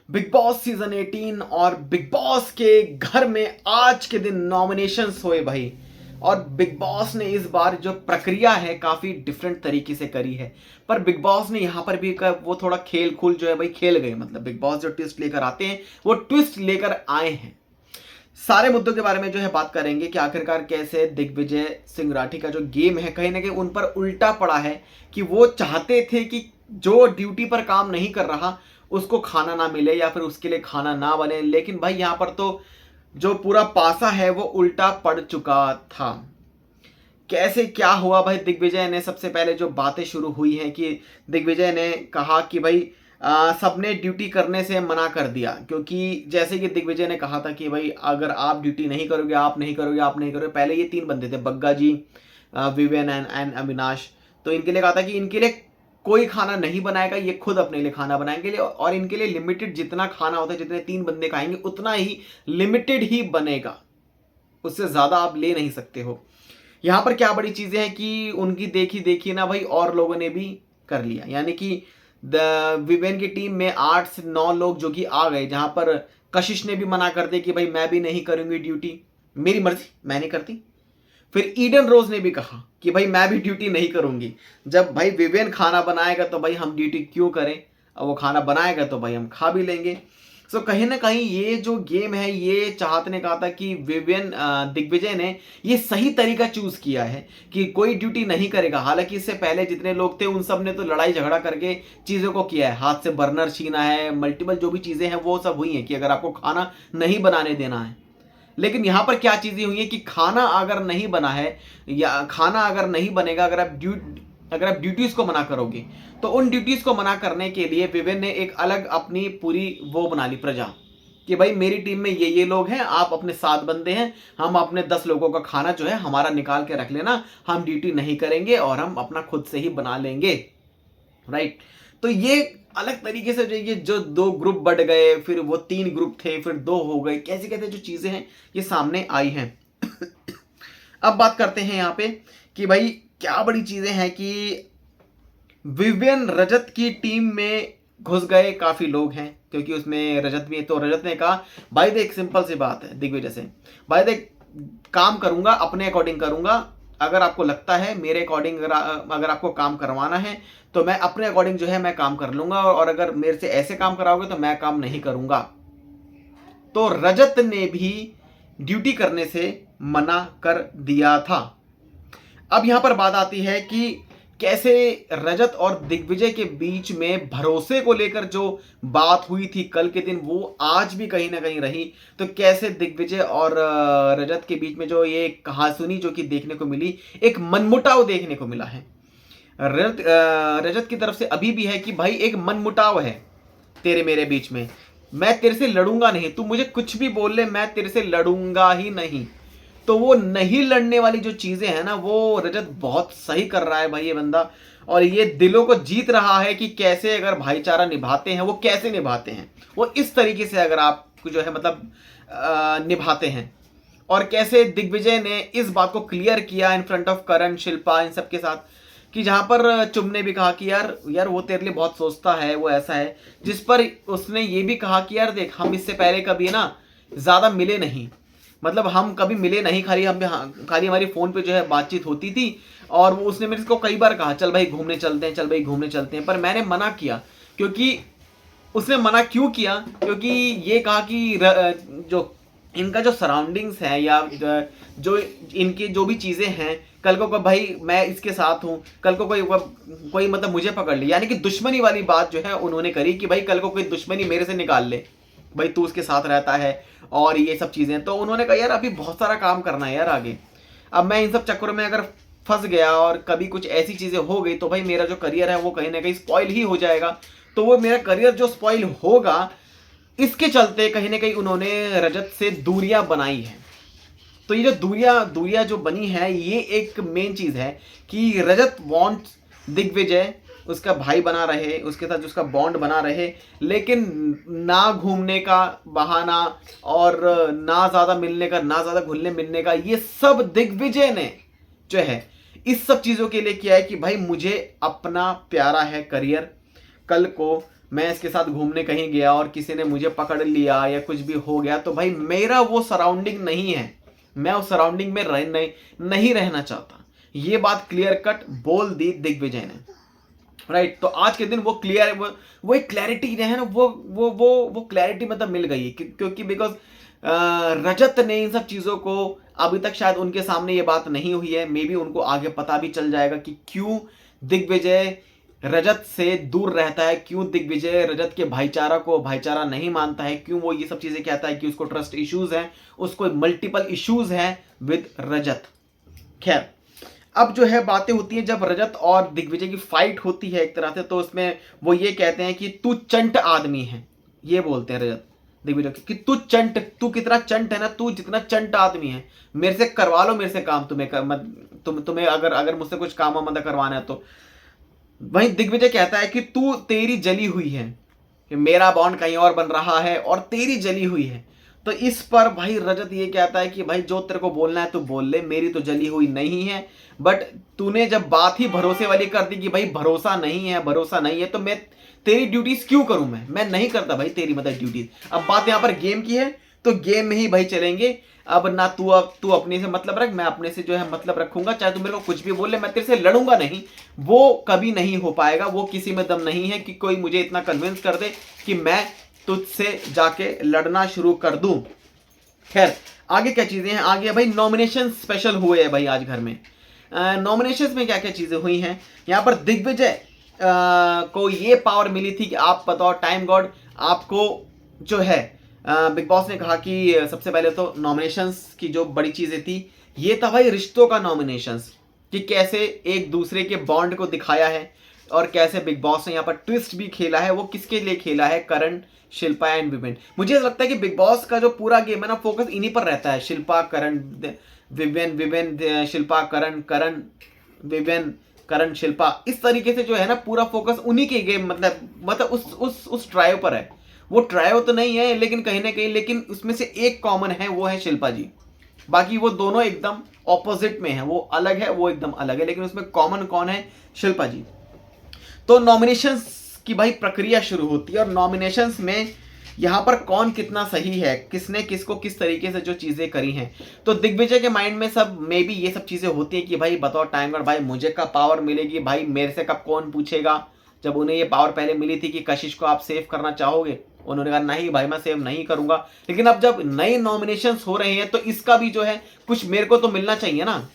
Big boss season 18 और big boss के घर में आज के दिन नॉमिनेशंस हुए भाई। और बिग बॉस ने इस बार जो प्रक्रिया है काफी डिफरेंट तरीके से करी है। पर बिग बॉस ने यहाँ पर भी वो थोड़ा खेल खूल जो है भाई खेल गए। मतलब बिग बॉस जो ट्विस्ट लेकर आते हैं वो ट्विस्ट लेकर आए हैं। सारे मुद्दों के बारे में जो है बात करेंगे कि आखिरकार कैसे दिग्विजय सिंह राठी का जो गेम है कहीं ना कहीं उन पर उल्टा पड़ा है कि वो चाहते थे कि जो ड्यूटी पर काम नहीं कर रहा उसको खाना ना मिले या फिर उसके लिए खाना ना बने। लेकिन भाई यहाँ पर तो जो पूरा पासा है वो उल्टा पड़ चुका था। कैसे क्या हुआ भाई, दिग्विजय ने सबसे पहले जो बातें शुरू हुई हैं कि दिग्विजय ने कहा कि भाई सबने ड्यूटी करने से मना कर दिया। क्योंकि जैसे कि दिग्विजय ने कहा था कि भाई अगर आप ड्यूटी नहीं करोगे आप नहीं करोगे आप नहीं करोगे। पहले ये 3 बंदे थे, बग्गा जी, विवेन एंड अविनाश। तो इनके लिए कहा था कि इनके लिए कोई खाना नहीं बनाएगा, ये खुद अपने लिए खाना बनाएंगे और इनके लिए लिमिटेड जितना खाना होता है, जितने 3 बंदे खाएंगे उतना ही लिमिटेड ही बनेगा, उससे ज्यादा आप ले नहीं सकते हो। यहाँ पर क्या बड़ी चीजें हैं कि उनकी देखी देखी ना भाई और लोगों ने भी कर लिया। यानी कि विवेन की टीम में 8 से 9 लोग जो कि आ गए, जहां पर कशिश ने भी मना कर दिया कि भाई मैं भी नहीं करूंगी ड्यूटी, मेरी मर्जी मैं नहीं करती। फिर ईडन रोज ने भी कहा कि भाई मैं भी ड्यूटी नहीं करूंगी। जब भाई विवेन खाना बनाएगा तो भाई हम ड्यूटी क्यों करें, और वो खाना बनाएगा तो भाई हम खा भी लेंगे। सो कहीं ना कहीं ये जो गेम है ये चाहत ने कहा था कि विवेन दिग्विजय ने ये सही तरीका चूज किया है कि कोई ड्यूटी नहीं करेगा। हालांकि इससे पहले जितने लोग थे उन सब ने तो लड़ाई झगड़ा करके चीजों को किया है, हाथ से बर्नर छीना है, मल्टीपल जो भी चीजें हैं वो सब हुई हैं कि अगर आपको खाना नहीं बनाने देना है। लेकिन यहां पर क्या चीजें हुई है कि खाना अगर नहीं बना है या खाना अगर नहीं बनेगा, अगर आप ड्यूटीज को मना करोगे तो उन ड्यूटीज को मना करने के लिए विवेन ने एक अलग अपनी पूरी वो बना ली प्रजा कि भाई मेरी टीम में ये लोग हैं, आप अपने 7 बंदे हैं, हम अपने 10 लोगों का खाना जो है हमारा निकाल के रख लेना, हम ड्यूटी नहीं करेंगे और हम अपना खुद से ही बना लेंगे। राइट। तो ये अलग तरीके से ये जो 2 ग्रुप बढ़ गए, फिर वो 3 ग्रुप थे, फिर 2 हो गए, कैसे कैसे जो चीजें हैं ये सामने आई हैं। अब बात करते हैं यहाँ पे कि भाई क्या बड़ी चीजें हैं कि विवियन रजत की टीम में घुस गए काफी लोग हैं, क्योंकि उसमें रजत भी है। तो रजत ने कहा भाई देख सिंपल सी बात है दिग्विजय से, भाई देख काम करूंगा अपने अकॉर्डिंग करूंगा, अगर आपको लगता है मेरे अकॉर्डिंग अगर आपको काम करवाना है तो मैं अपने अकॉर्डिंग जो है मैं काम कर लूंगा, और अगर मेरे से ऐसे काम कराओगे तो मैं काम नहीं करूंगा। तो रजत ने भी ड्यूटी करने से मना कर दिया था। अब यहां पर बात आती है कि कैसे रजत और दिग्विजय के बीच में भरोसे को लेकर जो बात हुई थी कल के दिन वो आज भी कहीं ना कहीं रही। तो कैसे दिग्विजय और रजत के बीच में जो ये कहासुनी जो कि देखने को मिली, एक मनमुटाव देखने को मिला है। रजत की तरफ से अभी भी है कि भाई एक मनमुटाव है तेरे मेरे बीच में, मैं तेरे से लड़ूंगा नहीं, तू मुझे कुछ भी बोल ले मैं तेरे से लड़ूंगा ही नहीं। तो वो नहीं लड़ने वाली जो चीजें हैं ना वो रजत बहुत सही कर रहा है भाई ये बंदा, और ये दिलों को जीत रहा है कि कैसे अगर भाईचारा निभाते हैं वो कैसे निभाते हैं, वो इस तरीके से अगर आप जो है मतलब निभाते हैं। और कैसे दिग्विजय ने इस बात को क्लियर किया इन फ्रंट ऑफ करण, शिल्पा, इन सबके साथ, कि जहां पर चुम ने भी कहा कि यार वो तेरे लिए बहुत सोचता है, वो ऐसा है, जिस पर उसने ये भी कहा कि यार देख हम इससे पहले कभी ना ज्यादा मिले नहीं, मतलब हम कभी मिले नहीं, खाली हमारी फोन पे जो है बातचीत होती थी। और वो उसने मेरे को कई बार कहा चल भाई घूमने चलते हैं, चल भाई घूमने चलते हैं, पर मैंने मना किया। क्योंकि उसने मना क्यों किया, क्योंकि ये कहा कि जो इनका जो सराउंडिंग्स है या जो इनकी जो भी चीजें हैं, कल को भाई मैं इसके साथ हूं, कल को कोई मतलब मुझे पकड़ ले, यानी कि दुश्मनी वाली बात जो है उन्होंने करी कि भाई कल को कोई दुश्मनी मेरे से निकाल ले, भाई तू उसके साथ रहता है और ये सब चीजें। तो उन्होंने कहा यार अभी बहुत सारा काम करना है यार आगे, अब मैं इन सब चक्करों में अगर फंस गया और कभी कुछ ऐसी चीजें हो गई तो भाई मेरा जो करियर है वो कहीं ना कहीं स्पॉइल ही हो जाएगा। तो वो मेरा करियर जो स्पॉइल होगा इसके चलते कहीं ना कहीं उन्होंने रजत से दूरियां बनाई है। तो ये जो दूरियां जो बनी है ये एक मेन चीज है कि रजत वांट्स दिग्विजय उसका भाई बना रहे, उसके साथ उसका बॉन्ड बना रहे, लेकिन ना घूमने का बहाना और ना ज्यादा मिलने का, ना ज्यादा घुलने मिलने का, ये सब दिग्विजय ने जो है इस सब चीजों के लिए किया है कि भाई मुझे अपना प्यारा है करियर, कल को मैं इसके साथ घूमने कहीं गया और किसी ने मुझे पकड़ लिया या कुछ भी हो गया तो भाई मेरा वो सराउंडिंग नहीं है, मैं उस सराउंडिंग में नहीं रहना चाहता। ये बात क्लियर कट बोल दी दिग्विजय ने, राइट। तो आज के दिन वो क्लियर, वो एक क्लैरिटी है ना, वो क्लैरिटी मतलब मिल गई क्योंकि बिकॉज रजत ने इन सब चीज़ों को अभी तक शायद उनके सामने ये बात नहीं हुई है, मे बी उनको आगे पता भी चल जाएगा कि क्यों दिग्विजय रजत से दूर रहता है, क्यों दिग्विजय रजत के भाईचारा को भाईचारा नहीं मानता है, क्यों वो ये सब चीज़ें कहता है कि उसको ट्रस्ट इश्यूज हैं, उसको मल्टीपल इश्यूज हैं विद रजत। खैर, अब जो है बातें होती हैं जब रजत और दिग्विजय की फाइट होती है एक तरह से, तो उसमें वो ये कहते हैं कि तू चंट आदमी है, ये बोलते हैं रजत दिग्विजय कि तू कितना चंट है ना, तू जितना चंट आदमी है, मेरे से करवा लो, मेरे से काम, तुम्हें अगर मुझसे कुछ काम मतलब करवाना है तो। वहीं दिग्विजय कहता है कि तू तेरी जली हुई है, कि मेरा बॉन्ड कहीं और बन रहा है और तेरी जली हुई है। तो इस पर भाई रजत ये कहता है कि भाई जो तेरे को बोलना है तू बोल ले, मेरी तो जली हुई नहीं है, बट तूने जब बात ही भरोसे वाली कर दी कि भाई भरोसा नहीं है तो मैं तेरी ड्यूटीज क्यों करूं, मैं नहीं करता भाई तेरी मतलब ड्यूटीज। अब बात यहां पर गेम की है तो गेम में ही भाई चलेंगे। अब ना तू अपने से मतलब रख, मैं अपने से जो है मतलब रखूंगा, चाहे तू मेरे को कुछ भी बोल ले, मैं तेरे से लड़ूंगा नहीं, वो कभी नहीं हो पाएगा, वो किसी में दम नहीं है कि कोई मुझे इतना कन्विंस कर दे कि मैं तुझसे जाके लड़ना शुरू कर दूं। खैर, आगे क्या चीजें हैं, आगे भाई नॉमिनेशन स्पेशल हुए हैं भाई आज घर में। नॉमिनेशंस में क्या क्या चीजें हुई हैं, यहाँ पर दिग्विजय को ये पावर मिली थी कि आप बताओ टाइम गॉड, आपको जो है बिग बॉस ने कहा कि सबसे पहले तो नॉमिनेशंस की जो बड़ी चीजें थी ये था भाई रिश्तों का नॉमिनेशंस, कि कैसे एक दूसरे के बॉन्ड को दिखाया है और कैसे बिग बॉस ने यहाँ पर ट्विस्ट भी खेला है। वो किसके लिए खेला है, करण, शिल्पा एंड विवेन। मुझे ऐसा लगता है कि बिग बॉस का जो पूरा गेम है ना, फोकस इन्हीं पर रहता है, शिल्पा, करण, विवेन, शिल्पा, करण, विवेन, करण, शिल्पा, इस तरीके से जो है ना पूरा फोकस उन्हीं के गेम मतलब उस ट्रायो पर है। वो ट्रायो तो नहीं है लेकिन कहीं ना कहीं, लेकिन उसमें से एक कॉमन है, वो है शिल्पा जी। बाकी वो दोनों एकदम ऑपोजिट में है, वो अलग है, वो एकदम अलग है, लेकिन उसमें कॉमन कौन है, शिल्पा जी। तो नॉमिनेशंस की भाई प्रक्रिया शुरू होती है और नॉमिनेशंस में यहाँ पर कौन कितना सही है, किसने किसको किस तरीके से जो चीज़ें करी हैं। तो दिग्विजय के माइंड में सब मे बी ये सब चीज़ें होती हैं कि भाई बताओ टाइम गॉड, भाई मुझे कब पावर मिलेगी, भाई मेरे से कब कौन पूछेगा। जब उन्हें ये पावर पहले मिली थी कि कशिश को आप सेव करना चाहोगे, उन्होंने कहा नहीं भाई मैं सेव नहीं करूंगा, लेकिन अब जब नए नॉमिनेशंस हो रहे हैं तो इसका भी जो है कुछ मेरे को तो मिलना चाहिए ना।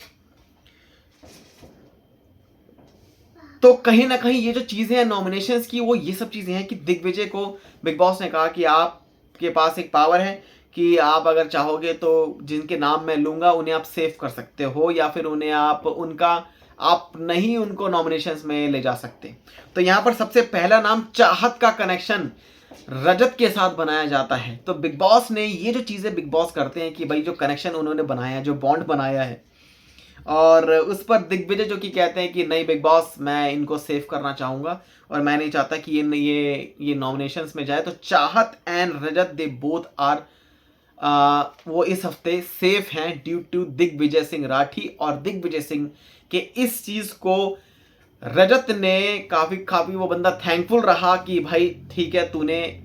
तो कहीं ना कहीं ये जो चीजें हैं नॉमिनेशंस की, वो ये सब चीजें हैं कि दिग्विजय को बिग बॉस ने कहा कि आपके पास एक पावर है कि आप अगर चाहोगे तो जिनके नाम मैं लूंगा उन्हें आप सेव कर सकते हो, या फिर उन्हें आप नहीं उनको नॉमिनेशंस में ले जा सकते। तो यहाँ पर सबसे पहला नाम चाहत का कनेक्शन रजत के साथ बनाया जाता है। तो बिग बॉस ने ये जो चीज़ें बिग बॉस करते हैं कि भाई जो कनेक्शन उन्होंने बनाया है, जो बॉन्ड बनाया है, और उस पर दिग्विजय जो कि कहते हैं कि नहीं बिग बॉस मैं इनको सेव करना चाहूँगा और मैं नहीं चाहता कि ये नॉमिनेशंस में जाए। तो Chahat and Rajat they both are वो इस हफ्ते सेफ हैं ड्यू टू दिग्विजय सिंह राठी। और दिग्विजय सिंह के इस चीज़ को रजत ने काफ़ी वो बंदा थैंकफुल रहा कि भाई ठीक है,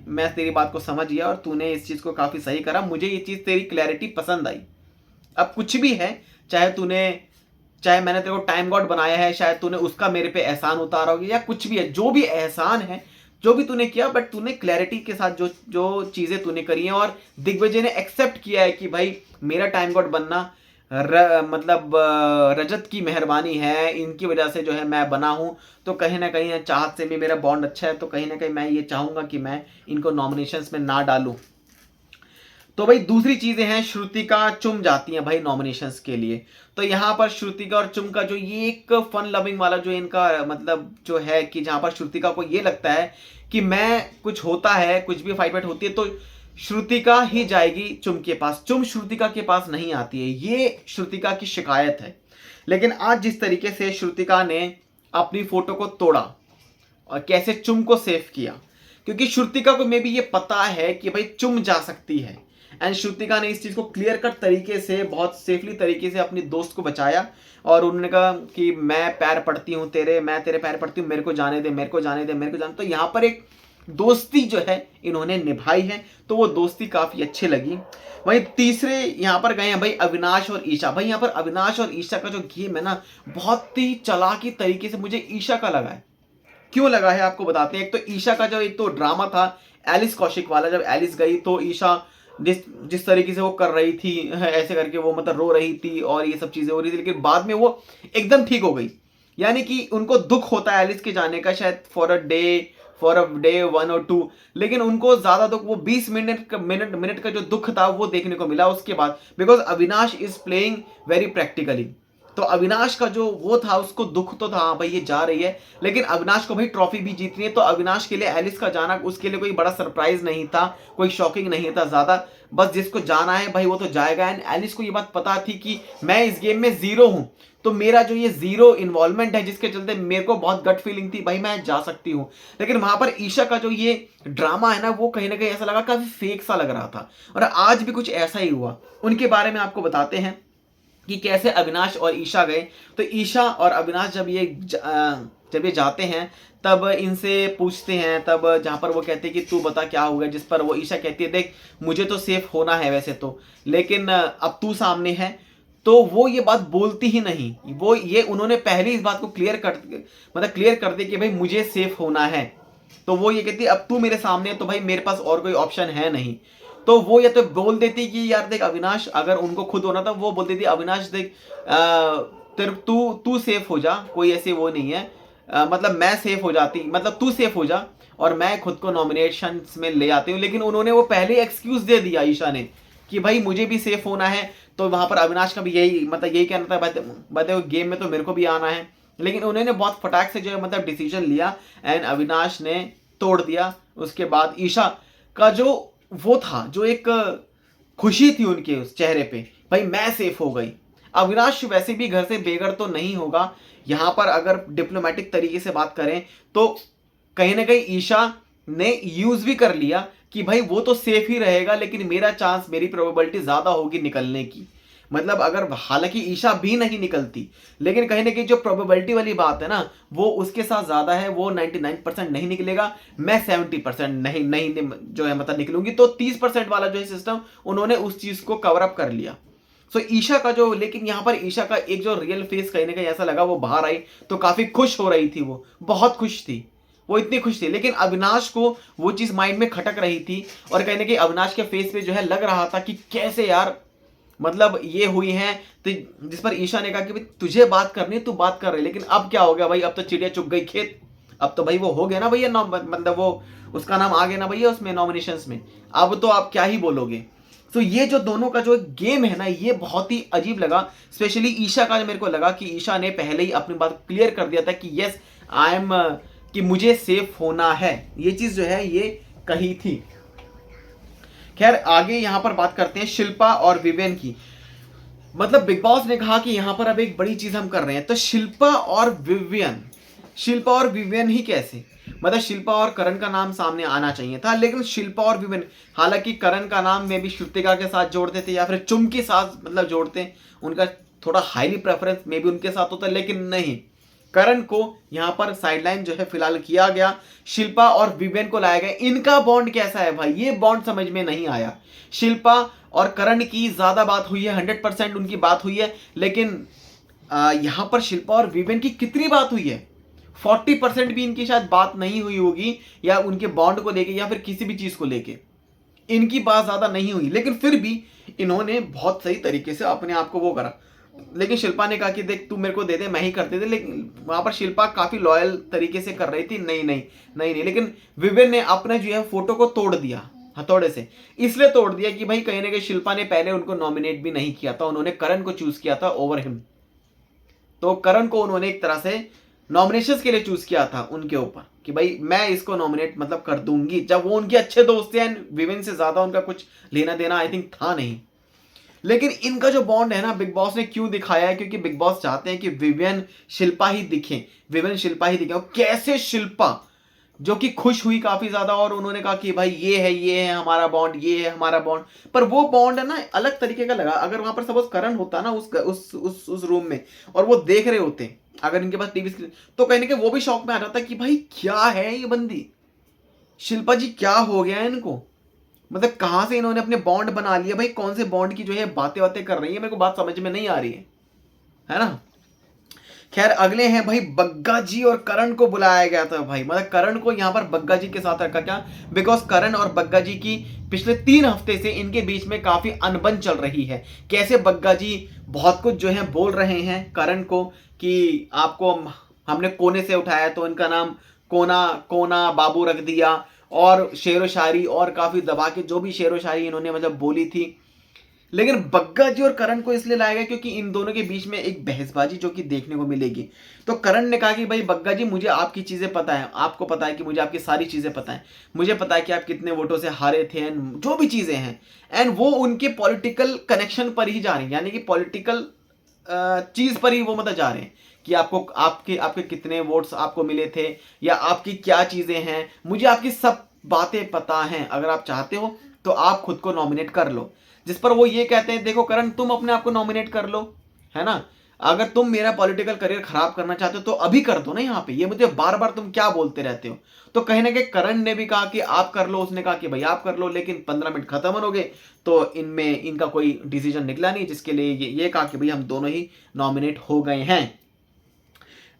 मैं तेरी बात को समझ गया और तूने इस चीज़ को काफ़ी सही करा, मुझे ये चीज़ तेरी क्लैरिटी पसंद आई। अब कुछ भी है, चाहे मैंने तेरे को टाइम गॉड बनाया है, शायद तूने उसका मेरे पे एहसान उतारा होगा, या कुछ भी है, जो भी एहसान है, जो भी तूने किया, बट तूने क्लैरिटी के साथ जो चीज़ें तूने करी हैं और दिग्विजय ने एक्सेप्ट किया है कि भाई मेरा टाइम गॉड बनना मतलब रजत की मेहरबानी है, इनकी वजह से जो है मैं बना हूँ। तो कहीं ना कहीं चाहत से भी मेरा बॉन्ड अच्छा है, तो कहीं ना कहीं मैं ये चाहूँगा कि मैं इनको नॉमिनेशंस में ना डालूँ। तो भाई दूसरी चीजें हैं, श्रुतिका चुम जाती हैं भाई नॉमिनेशंस के लिए। तो यहाँ पर श्रुतिका और चुम का जो ये एक फन लविंग वाला जो इनका मतलब जो है कि जहाँ पर श्रुतिका को ये लगता है कि मैं कुछ होता है, कुछ भी फाइट होती है तो श्रुतिका ही जाएगी चुम के पास, चुम श्रुतिका के पास नहीं आती है, ये श्रुतिका की शिकायत है। लेकिन आज जिस तरीके से श्रुतिका ने अपनी फोटो को तोड़ा और कैसे चुम को सेव किया, क्योंकि श्रुतिका को मे भी ये पता है कि भाई चुम जा सकती है, एंड श्रुतिका ने इस चीज़ को क्लियर कट तरीके से बहुत सेफली तरीके से अपनी दोस्त को बचाया और उन्होंने कहा कि मैं पैर पड़ती हूँ तेरे, मैं तेरे पैर पड़ती हूँ, मेरे को जाने दे, मेरे को जाने दे, मेरे को जाने। तो यहाँ पर एक दोस्ती जो है इन्होंने निभाई है, तो वो दोस्ती काफी अच्छी लगी। वहीं तीसरे यहाँ पर गए हैं भाई अविनाश और ईशा। भाई यहाँ पर अविनाश और ईशा का जो गेम है ना, बहुत ही चालाकी तरीके से मुझे ईशा का लगा है। क्यों लगा है आपको बताते हैं। एक तो ईशा का जो एक तो ड्रामा था एलिस कौशिक वाला, जब एलिस गई तो ईशा जिस जिस तरीके से वो कर रही थी ऐसे करके, वो मतलब रो रही थी और ये सब चीजें हो रही थी, लेकिन बाद में वो एकदम ठीक हो गई। यानी कि उनको दुख होता है एलिस के जाने का, शायद फॉर अ डे 1 और 2, लेकिन उनको ज्यादा दुख वो 20 मिनट का जो दुख था वो देखने को मिला उसके बाद, because Avinash is playing very practically. तो अविनाश का जो वो था उसको दुख तो था, हाँ भाई ये जा रही है, लेकिन अविनाश को भाई ट्रॉफी भी जीतनी है। तो अविनाश के लिए एलिस का जाना उसके लिए कोई बड़ा सरप्राइज नहीं था, कोई शॉकिंग नहीं था ज्यादा, बस जिसको जाना है भाई वो तो जाएगा। एंड एलिस को ये बात पता थी कि मैं इस गेम में जीरो हूं, तो मेरा जो ये जीरो इन्वॉल्वमेंट है जिसके चलते मेरे को बहुत गट फीलिंग थी भाई मैं जा सकती हूं। लेकिन वहां पर ईशा का जो ये ड्रामा है ना, वो कहीं ना कहीं ऐसा लगा काफी फेक सा लग रहा था, और आज भी कुछ ऐसा ही हुआ। उनके बारे में आपको बताते हैं कि कैसे अविनाश और ईशा गए। तो ईशा और अविनाश जब ये जाते हैं तब इनसे पूछते हैं, तब जहां पर वो कहते हैं कि तू बता क्या हुआ, जिस पर वो ईशा कहती है देख मुझे तो सेफ होना है वैसे तो, लेकिन अब तू सामने है। तो वो ये बात बोलती ही नहीं, वो ये उन्होंने पहले इस बात को क्लियर कर दी कि भाई मुझे सेफ होना है। तो वो ये कहती अब तू मेरे सामने है तो भाई मेरे पास और कोई ऑप्शन है नहीं। तो वो ये तो बोल देती कि यार देख अविनाश, अगर उनको खुद होना था वो बोल देती अविनाश देख तेरे तू तू सेफ हो जा, कोई ऐसे वो नहीं है, मतलब मैं सेफ हो जाती, मतलब तू सेफ हो जा और मैं खुद को नॉमिनेशन में ले आती हूँ। लेकिन उन्होंने वो पहले एक्सक्यूज दे दिया ईशा ने कि भाई मुझे भी सेफ होना है। तो वहां पर अविनाश का भी यही कहना था बताओ गेम में तो मेरे को भी आना है। लेकिन उन्होंने बहुत फटाक से जो है मतलब डिसीजन लिया एंड अविनाश ने तोड़ दिया। उसके बाद ईशा का जो वो था, जो एक खुशी थी उनके उस चेहरे पे, भाई मैं सेफ हो गई। अविनाश वैसे भी घर से बेघर तो नहीं होगा, यहां पर अगर डिप्लोमेटिक तरीके से बात करें तो कहीं ना कहीं ईशा ने यूज भी कर लिया कि भाई वो तो सेफ ही रहेगा, लेकिन मेरा चांस, मेरी प्रोबेबिलिटी ज्यादा होगी निकलने की। मतलब अगर हालांकि ईशा भी नहीं निकलती, लेकिन कहीं ना कहीं जो प्रोबेबिलिटी वाली बात है ना वो उसके साथ ज्यादा है। वो 99% नहीं निकलेगा, मैं 70% नहीं जो है मतलब निकलूंगी। तो 30% वाला जो है सिस्टम उन्होंने उस चीज को कवर अप कर लिया। सो ईशा का जो, लेकिन यहां पर ईशा का एक जो रियल फेस कहीं ना कहीं ऐसा लगा, वो बाहर आई तो काफी खुश हो रही थी, वो बहुत खुश थी, वो इतनी खुश थी। लेकिन अविनाश को वो चीज माइंड में खटक रही थी, और कहीं ना कहीं अविनाश के फेस पे जो है लग रहा था कि कैसे यार मतलब ये हुई है। तो जिस पर ईशा ने कहा कि भाई तुझे बात करनी है, तू बात कर रही, लेकिन अब क्या हो गया भाई, अब तो चिड़िया चुग गई खेत, अब तो भाई वो हो गया ना भैया, मतलब वो उसका नाम आ गया ना भैया उसमें नॉमिनेशंस में, अब तो आप क्या ही बोलोगे। तो ये जो दोनों का जो गेम है ना, ये बहुत ही अजीब लगा। स्पेशली ईशा का मेरे को लगा कि ईशा ने पहले ही अपनी बात क्लियर कर दिया था कि यस आई एम, कि मुझे सेफ होना है, ये चीज जो है ये कही थी। खैर आगे यहां पर बात करते हैं शिल्पा और विवेन की। मतलब बिग बॉस ने कहा कि यहां पर अब एक बड़ी चीज हम कर रहे हैं, तो शिल्पा और विवियन ही कैसे, मतलब शिल्पा और करण का नाम सामने आना चाहिए था, लेकिन शिल्पा और विवियन, हालांकि करण का नाम में भी श्रुतिका के साथ जोड़ते थे या फिर चुम के साथ मतलब जोड़ते, उनका थोड़ा हाईली प्रेफरेंस में भी उनके साथ होता, लेकिन नहीं, करण को यहां पर साइडलाइन जो है फिलहाल किया गया, शिल्पा और विवेन को लाया गया। इनका बॉन्ड कैसा है भाई, ये बॉन्ड समझ में नहीं आया। शिल्पा और करण की ज्यादा बात हुई है, 100% उनकी बात हुई है, लेकिन यहां पर शिल्पा और विवेन की कितनी बात हुई है, 40% भी इनकी शायद बात नहीं हुई होगी, या उनके बॉन्ड को लेके या फिर किसी भी चीज को लेके इनकी बात ज्यादा नहीं हुई। लेकिन फिर भी इन्होंने बहुत सही तरीके से अपने आप को वो करा। लेकिन शिल्पा ने कहा कि देख तू मेरे को दे दे, मैं ही करते थे, लेकिन वहां पर शिल्पा काफी लॉयल तरीके से कर रही थी, नहीं। लेकिन विवेन ने अपने जो है फोटो को तोड़ दिया हथौड़े से, इसलिए तोड़ दिया कि भाई कहीं ना कहीं शिल्पा ने पहले उनको नॉमिनेट भी नहीं किया था, उन्होंने करण को चूज किया था ओवर हिम। तो करण को उन्होंने एक तरह से नॉमिनेशंस के लिए चूज किया था उनके ऊपर कि भाई मैं इसको नॉमिनेट मतलब कर दूंगी, जब वो उनके अच्छे दोस्त थे एंड विवेन से ज्यादा उनका कुछ लेना देना आई थिंक था नहीं। लेकिन इनका जो बॉन्ड है ना, बिग बॉस ने क्यों दिखाया है, क्योंकि बिग बॉस चाहते हैं कि विवियन शिल्पा ही दिखे, और कैसे शिल्पा जो कि खुश हुई काफी ज्यादा, और उन्होंने कहा कि भाई ये है हमारा बॉन्ड, ये है हमारा बॉन्ड। पर वो बॉन्ड है ना अलग तरीके का लगा। अगर वहां पर सपोज करण होता ना उस रूम में और वो देख रहे होते, अगर इनके पास टीवी स्क्रीन, तो कहीं ना कहीं वो भी शौक में आ जाता कि भाई क्या है ये बंदी, शिल्पा जी क्या हो गया है इनको, मतलब कहां से इन्होंने अपने बॉन्ड बना लिया भाई, कौन से बॉन्ड की जो है बातें बातें कर रही है, मेरे को बात समझ में नहीं आ रही है ना। खैर अगले हैं भाई बग्गा जी, और करण को बुलाया गया था भाई, मतलब करण को यहाँ पर बग्गा जी के साथ रखा, क्या बिकॉज करण और बग्गा जी की पिछले 3 हफ्ते से इनके बीच में काफी अनबन चल रही है। कैसे बग्गा जी बहुत कुछ जो है बोल रहे हैं करण को कि आपको हमने कोने से उठाया तो इनका नाम कोना कोना बाबू रख दिया, और शेरो शायरी और काफी दबा के जो भी शेरो शायरी इन्होंने मतलब बोली थी। लेकिन बग्गा जी और करण को इसलिए लाया गया क्योंकि इन दोनों के बीच में एक बहसबाजी जो कि देखने को मिलेगी। तो करण ने कहा कि भाई बग्गा जी मुझे आपकी चीजें पता है, आपको पता है कि मुझे आपकी सारी चीजें पता है, मुझे पता है कि आप कितने वोटों से हारे थे एंड जो भी चीजें हैं, एंड वो उनके पॉलिटिकल कनेक्शन पर ही जा रही है, यानी कि पॉलिटिकल चीज पर ही वो मतलब जा रहे हैं कि आपको आपके आपके कितने वोट्स आपको मिले थे या आपकी क्या चीजें हैं, मुझे आपकी सब बातें पता हैं, अगर आप चाहते हो तो आप खुद को नॉमिनेट कर लो। जिस पर वो ये कहते हैं देखो करण तुम अपने आप को नॉमिनेट कर लो, है ना, अगर तुम मेरा पॉलिटिकल करियर खराब करना चाहते हो तो अभी कर दो ना, यहाँ पे ये मुझे बार बार तुम क्या बोलते रहते हो। तो कहीं ना कहीं करण ने भी कहा कि आप कर लो, उसने कहा कि भाई आप कर लो, लेकिन 15 मिनट खत्म हो गए तो इनमें इनका कोई डिसीजन निकला नहीं, जिसके लिए ये कहा कि भाई हम दोनों ही नॉमिनेट हो गए हैं।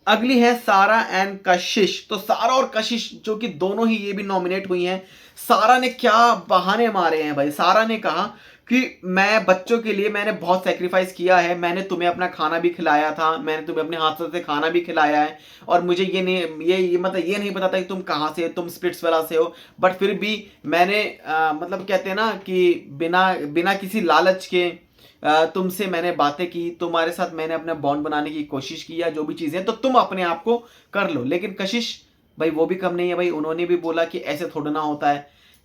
अगली है सारा एंड कशिश। तो सारा और कशिश जो कि दोनों ही ये भी नॉमिनेट हुई हैं। सारा ने क्या बहाने मारे हैं भाई, सारा ने कहा कि मैं बच्चों के लिए मैंने बहुत सेक्रीफाइस किया है, मैंने तुम्हें अपना खाना भी खिलाया था, मैंने तुम्हें अपने हाथों से खाना भी खिलाया है, और मुझे ये नहीं ये मतलब ये नहीं पता था कि तुम कहाँ से, तुम स्प्लिट्सविला से हो, बट फिर भी मैंने मतलब कहते हैं ना कि बिना बिना किसी लालच के तुमसे मैंने बातें की, तुम्हारे साथ मैंने अपना बॉन्ड बनाने की कोशिश की, या जो भी चीजें, तो तुम अपने आप को कर लो। लेकिन कशिश भाई वो भी कम नहीं है भाई, उन्होंने भी बोला कि ऐसे थोड़ा ना होता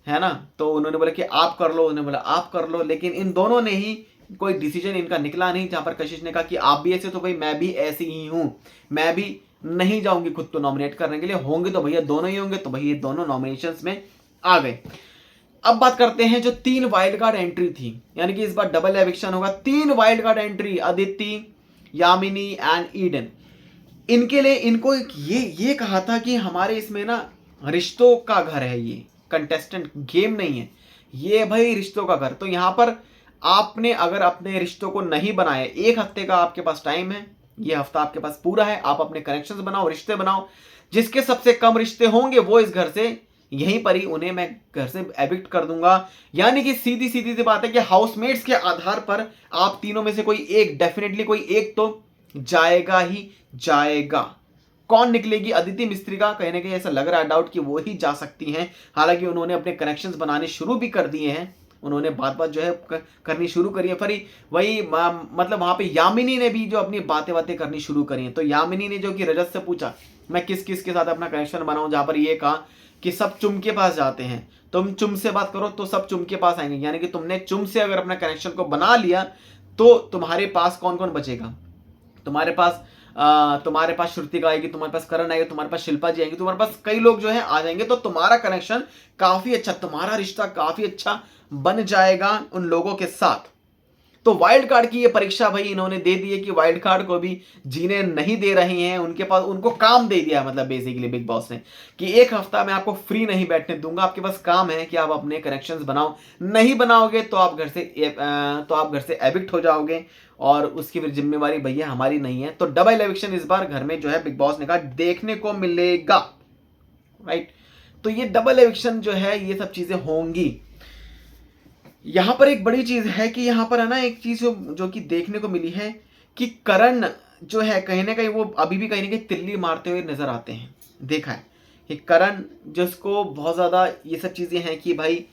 है ना, तो उन्होंने बोला कि आप कर लो, उन्होंने बोला आप कर लो, लेकिन इन दोनों ने ही कोई डिसीजन इनका निकला नहीं, जहां पर कशिश ने कहा कि आप भी ऐसे, तो भाई मैं भी ऐसी ही हूं, मैं भी नहीं जाऊंगी खुद को नॉमिनेट करने के लिए, होंगे तो भैया दोनों ही होंगे, तो भाई ये दोनों नॉमिनेशंस में आ गए। अब बात करते हैं जो 3 वाइल्ड कार्ड एंट्री थी, यानी कि इस बार डबल एविक्शन होगा, 3 wild card entry, Aditi, Yamini and Eden. इनके लिए इनको ये कहा था कि हमारे इसमें ना रिश्तों का घर है, ये कंटेस्टेंट गेम नहीं है, ये भाई रिश्तों का घर। तो यहां पर आपने अगर अपने रिश्तों को नहीं बनाया, 1 हफ्ते का आपके पास टाइम है, ये हफ्ता आपके पास पूरा है, आप अपने कनेक्शंस बनाओ, रिश्ते बनाओ, जिसके सबसे कम रिश्ते होंगे वो इस घर से, यहीं पर ही उन्हें मैं घर से एविक्ट कर दूंगा। यानी कि सीधी सीधी सी बात है कि हाउसमेट्स के आधार पर आप तीनों में से कोई एक, डेफिनेटली कोई एक तो जाएगा ही जाएगा। कौन निकलेगी? अदिति मिस्त्री का कहीं ना कहीं ऐसा लग रहा है डाउट कि वो ही जा सकती हैं, हालांकि उन्होंने अपने कनेक्शंस बनाने शुरू भी कर दिए हैं, उन्होंने बात बात जो है करनी शुरू करी है। फिर वही मतलब वहां पे यामिनी ने भी जो अपनी बातें बातें करनी शुरू करी हैं। तो यामिनी ने जो कि रजत से पूछा मैं किस किस के साथ अपना कनेक्शन बनाऊं, जहां पर ये कहा कि सब चुम के पास जाते हैं, तुम चुम से बात करो तो सब चुम के पास आएंगे, यानी कि तुमने चुम से अगर अपना कनेक्शन को बना लिया तो तुम्हारे पास कौन कौन बचेगा, तुम्हारे पास श्रुतिका आएगी, तुम्हारे पास करण आएगी, तुम्हारे पास शिल्पा जी आएंगे, तुम्हारे पास कई लोग जो है आ जाएंगे, तो तुम्हारा कनेक्शन काफी अच्छा, तुम्हारा रिश्ता काफी अच्छा बन जाएगा उन लोगों के साथ। तो वाइल्ड कार्ड की ये परीक्षा भाई इन्होंने दे दी है कि वाइल्ड कार्ड को भी जीने नहीं दे रहे हैं, उनके पास उनको काम दे दिया, मतलब बेसिकली बिग बॉस ने कि 1 हफ्ता मैं आपको फ्री नहीं बैठने दूंगा, आपके पास काम है कि आप अपने कनेक्शंस बनाओ, नहीं बनाओगे तो आप घर से एविक्ट हो जाओगे, और उसकी फिर जिम्मेवारी भैया हमारी नहीं है। तो डबल एविक्शन इस बार घर में जो है बिग बॉस ने कहा देखने को मिलेगा, राइट। तो ये डबल एविक्शन जो है ये सब चीजें होंगी। यहां पर एक बड़ी चीज है कि यहां पर है ना एक चीज जो कि देखने को मिली है कि करण जो है कहीं ना कहीं वो अभी भी कहीं ना कहीं तिल्ली मारते हुए नजर आते हैं। देखा है कि करण जिसको बहुत ज्यादा ये सब चीजें हैं कि भाई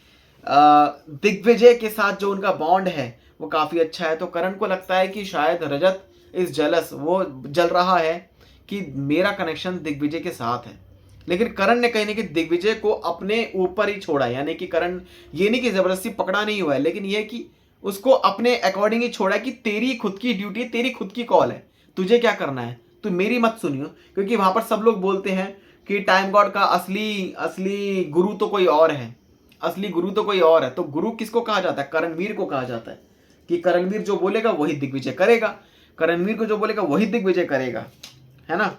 दिग्विजय के साथ जो उनका बॉन्ड है वो काफी अच्छा है, तो करण को लगता है कि शायद रजत इज जेलस, वो जल रहा है कि मेरा कनेक्शन दिग्विजय के साथ है। लेकिन करण ने कहीं ना कहीं दिग्विजय को अपने ऊपर ही छोड़ा, यानी कि करण ये नहीं कि जबरदस्ती पकड़ा नहीं हुआ है, लेकिन ये कि उसको अपने अकॉर्डिंग ही छोड़ा कि तेरी खुद की ड्यूटी, तेरी खुद की कॉल है, तुझे क्या करना है, तू मेरी मत सुनियो। क्योंकि वहां पर सब लोग बोलते हैं कि टाइम गॉड का असली असली गुरु तो कोई और है, असली गुरु तो कोई और है। तो गुरु किसको कहा जाता है? करणवीर को कहा जाता है कि करणवीर जो बोलेगा वही दिग्विजय करेगा, करणवीर को जो बोलेगा वही दिग्विजय करेगा, है ना।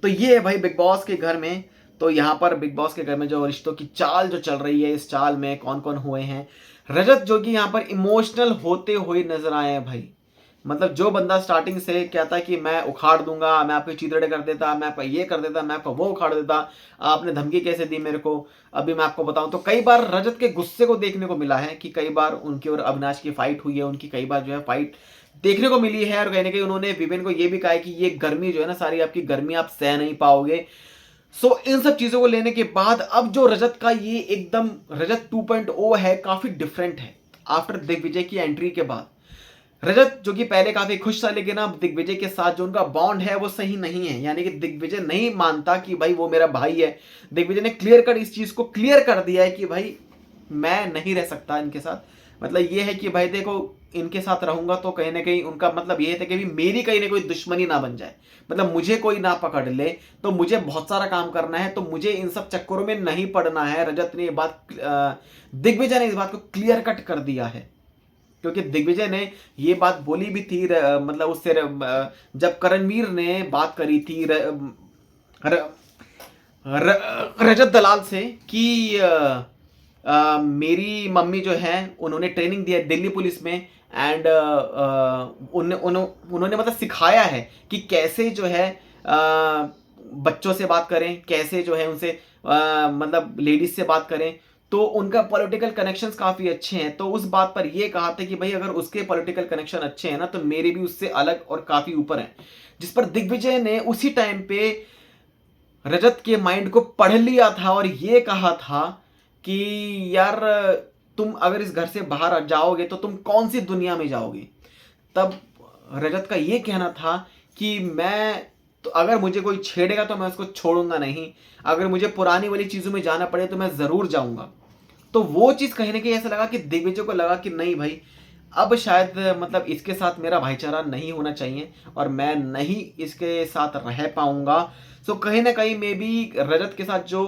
तो ये है भाई बिग बॉस के घर में। तो यहाँ पर बिग बॉस के घर में जो रिश्तों की चाल जो चल रही है, इस चाल में कौन कौन हुए हैं। रजत जो कि यहाँ पर इमोशनल होते हुए नजर आए हैं भाई। मतलब जो बंदा स्टार्टिंग से कहता है कि मैं उखाड़ दूंगा, मैं आपके चीतड़े कर देता, मैं आपका ये कर देता, मैं आपका वो उखाड़ देता, आपने धमकी कैसे दी मेरे को, अभी मैं आपको बताऊं। तो कई बार रजत के गुस्से को देखने को मिला है कि कई बार उनकी और अविनाश की फाइट हुई है, उनकी कई बार जो है फाइट देखने को मिली है। और कहीं ना कहीं उन्होंने विवेन को ये भी कहा है कि ये गर्मी जो है ना, सारी आपकी गर्मी आप सह नहीं पाओगे। सो इन सब चीजों को लेने के बाद अब जो रजत का ये एकदम रजत 2.0 है, काफी डिफरेंट है आफ्टर दिग्विजय की एंट्री के बाद। रजत जो कि पहले काफी खुश था, लेकिन अब दिग्विजय के साथ जो उनका बॉन्ड है वो सही नहीं है। यानी कि दिग्विजय नहीं मानता कि भाई वो मेरा भाई है। दिग्विजय ने क्लियर कट इस चीज को क्लियर कर दिया है कि भाई मैं नहीं रह सकता इनके साथ। मतलब ये है कि भाई देखो, इनके साथ रहूंगा तो कहीं ना कहीं उनका मतलब ये था कि भी मेरी कहीं ना कोई दुश्मनी ना बन जाए, मतलब मुझे कोई ना पकड़ ले। तो मुझे बहुत सारा काम करना है, तो मुझे इन सब चक्करों में नहीं पड़ना है। रजत ने ये बात, दिग्विजय ने इस बात को क्लियर कट कर दिया है। क्योंकि दिग्विजय ने ये बात बोली भी थी, मतलब उससे जब करणवीर ने बात करी थी रजत दलाल से कि मेरी मम्मी जो है उन्होंने ट्रेनिंग दिया है दिल्ली पुलिस में, एंड उन्होंने मतलब सिखाया है कि कैसे जो है बच्चों से बात करें, कैसे जो है उनसे मतलब लेडीज से बात करें। तो उनका पॉलिटिकल कनेक्शंस काफ़ी अच्छे हैं। तो उस बात पर ये कहा था कि भाई अगर उसके पॉलिटिकल कनेक्शन अच्छे हैं ना, तो मेरे भी उससे अलग और काफ़ी ऊपर हैं। जिस पर दिग्विजय ने उसी टाइम पे रजत के माइंड को पढ़ लिया था और ये कहा था कि यार तुम अगर इस घर से बाहर जाओगे तो तुम कौन सी दुनिया में जाओगे। तब रजत का ये कहना था कि मैं तो अगर मुझे कोई छेड़ेगा तो मैं उसको छोड़ूंगा नहीं, अगर मुझे पुरानी वाली चीज़ों में जाना पड़े तो मैं ज़रूर जाऊंगा। तो वो चीज़ कहीं ना कहीं ऐसा लगा कि दिग्विजय को लगा कि नहीं भाई, अब शायद मतलब इसके साथ मेरा भाईचारा नहीं होना चाहिए और मैं नहीं इसके साथ रह पाऊंगा। सो कहीं ना कहीं मे बी रजत के साथ जो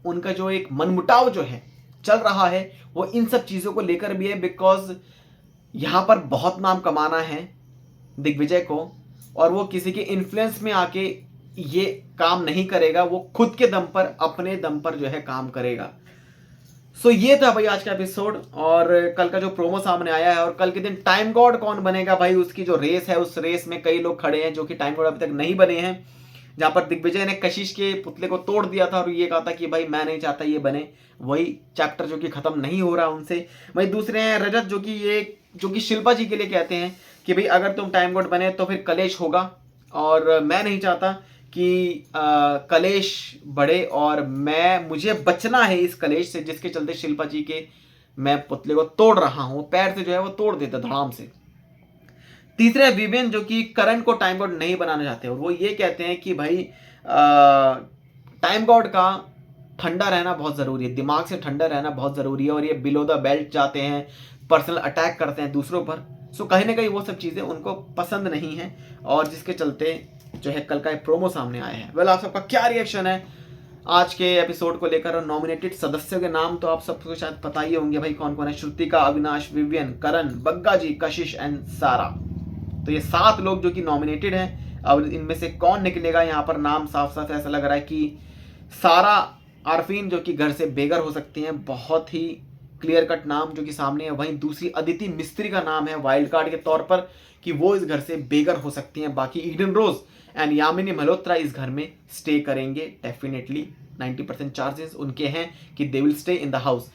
उनका जो एक मनमुटाव जो है चल रहा है, वो इन सब चीज़ों को लेकर भी है। बिकॉज यहाँ पर बहुत नाम कमाना है दिग्विजय को, और वो किसी के इन्फ्लुएंस में आके ये काम नहीं करेगा, वो खुद के दम पर, अपने दम पर जो है काम करेगा। सो ये था भाई आज का एपिसोड। और कल का जो प्रोमो सामने आया है, और कल के दिन टाइम गॉड कौन बनेगा भाई, उसकी जो रेस है, उस रेस में कई लोग खड़े हैं जो कि टाइम गॉड अभी तक नहीं बने हैं। जहां पर दिग्विजय ने कशिश के पुतले को तोड़ दिया था और ये कहा था कि भाई मैं नहीं चाहता ये बने, वही चैप्टर जो कि खत्म नहीं हो रहा उनसे। वही दूसरे हैं रजत, जो कि शिल्पा जी के लिए कहते हैं कि भाई अगर तुम टाइम गॉड बने तो फिर कलेश होगा, और मैं नहीं चाहता कि कलेश बढ़े, और मुझे बचना है इस कलेश से जिसके चलते शिल्पा जी के मैं पुतले को तोड़ रहा हूं। पैर से जो है वो तोड़ देता धड़ाम से। तीसरे है विवेन, जो कि करण को टाइम गॉड नहीं बनाना चाहते, और वो ये कहते हैं कि भाई टाइम गॉड का ठंडा रहना बहुत ज़रूरी है, दिमाग से ठंडा रहना बहुत ज़रूरी है, और ये बिलो द बेल्ट जाते हैं, पर्सनल अटैक करते हैं दूसरों पर। सो कहीं ना कहीं वो सब चीज़ें उनको पसंद नहीं है, और जिसके चलते जो है कल का एक प्रोमो सामने आया है। वेल, आप सबका क्या रिएक्शन है आज के एपिसोड को लेकर? और नॉमिनेटेड सदस्यों के नाम तो आप सबको शायद पता ही होंगे भाई कौन कौन है। Shrutika, Avinash, Vivian, Karan, Bagga ji, Kashish and सारा। तो ये 7 लोग जो कि नॉमिनेटेड हैं। अब इनमें से कौन निकलेगा, यहाँ पर नाम साफ साफ ऐसा लग रहा है कि सारा आरफीन जो कि घर से बेघर हो सकती हैं, बहुत ही क्लियर कट नाम जो कि सामने है। वहीं दूसरी अदिति मिस्त्री का नाम है वाइल्ड कार्ड के तौर पर कि वो इस घर से बेघर हो सकती हैं। बाकी Eden Rose and Yamini Malhotra इस घर में स्टे करेंगे डेफिनेटली। 90% चांसेस उनके हैं कि they will stay in the house.